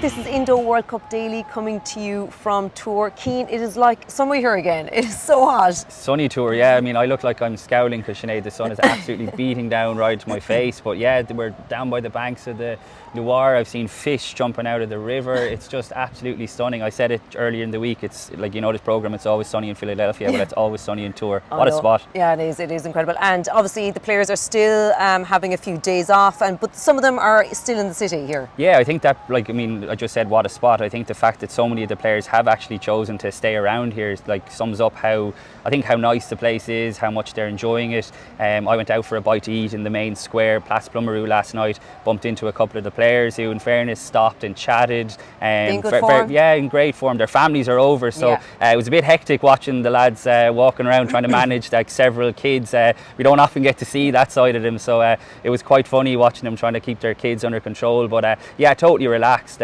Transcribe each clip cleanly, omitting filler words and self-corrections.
This is Indo World Cup Daily coming to you from Tour. Cian, it is like summer here again. It is so hot. Sunny Tour, yeah. I mean, I look like I'm scowling because Sinead, the sun is absolutely beating down right to my face. But yeah, we're down by the banks of the Loire. I've seen fish jumping out of the river. It's just absolutely stunning. I said it earlier in the week. It's like, you know, this programme, it's always sunny in Philadelphia, but it's always sunny in Tour. What a spot. Yeah, it is. It is incredible. And obviously the players are still having a few days off, but some of them are still in the city here. Yeah, I think that, like, I mean, I just said what a spot. I think the fact that so many of the players have actually chosen to stay around here like sums up how nice the place is, how much they're enjoying it. I went out for a bite to eat in the main square, Place Plumerou, last night. Bumped into a couple of the players who, in fairness, stopped and chatted. In good form? Yeah, in great form. Their families are over, so it was a bit hectic watching the lads walking around trying to manage like several kids. We don't often get to see that side of them, so it was quite funny watching them trying to keep their kids under control. But yeah, totally relaxed.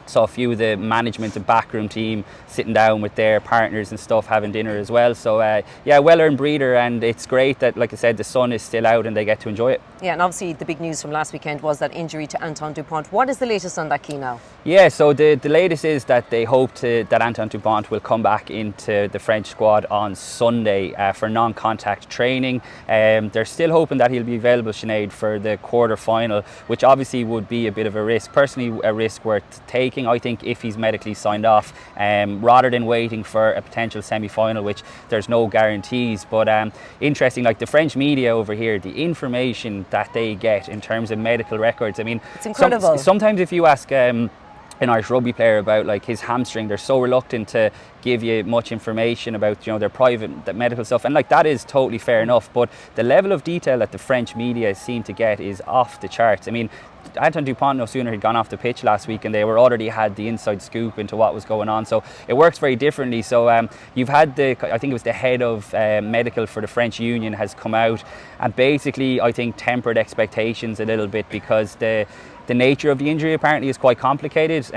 Saw a few of the management and backroom team sitting down with their partners and stuff, having dinner as well. So yeah, well-earned breather, and it's great that, like I said, the sun is still out and they get to enjoy it. Yeah, and obviously the big news from last weekend was that injury to Antoine Dupont. What is the latest on that, Cian, now? Yeah, so the latest is that they hope that Antoine Dupont will come back into the French squad on Sunday for non-contact training. They're still hoping that he'll be available, Sinead, for the quarter-final, which obviously would be a bit of a risk. Personally, a risk worth taking, I think, if he's medically signed off, rather than waiting for a potential semi-final, which there's no guarantees. But interesting, like the French media over here, the information that they get in terms of medical records, I mean, it's incredible. Sometimes if you ask an Irish rugby player about like his hamstring, they're so reluctant to give you much information about, you know, their private medical stuff, and like that is totally fair enough, but the level of detail that the French media seem to get is off the charts. I mean, Antoine Dupont no sooner had gone off the pitch last week and they were already had the inside scoop into what was going on, so it works very differently. So you've had I think it was the head of medical for the French Union has come out and basically, I think, tempered expectations a little bit, because the nature of the injury apparently is quite complicated.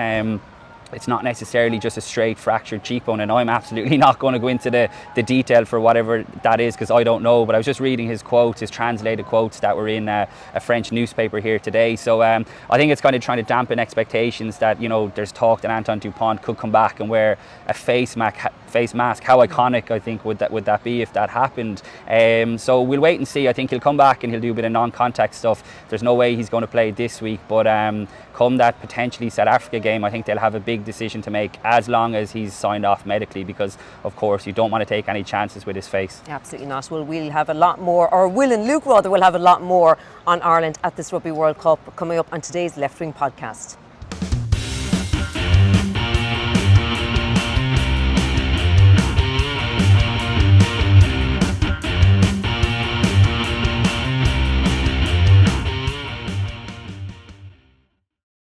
It's not necessarily just a straight fractured cheekbone, and I'm absolutely not going to go into the detail for whatever that is, because I don't know. But I was just reading his quotes, his translated quotes that were in a French newspaper here today. So I think it's kind of trying to dampen expectations that, you know, there's talk that Antoine Dupont could come back and wear a face mask. How iconic, I think, would that be if that happened? So we'll wait and see. I think he'll come back and he'll do a bit of non-contact stuff. There's no way he's going to play this week, but come that potentially South Africa game, I think they'll have a big decision to make, as long as he's signed off medically, because of course you don't want to take any chances with his face. Absolutely not. Well, we'll have a lot more, or Will and Luke rather will have a lot more on Ireland at this Rugby World Cup coming up on today's Left Wing podcast.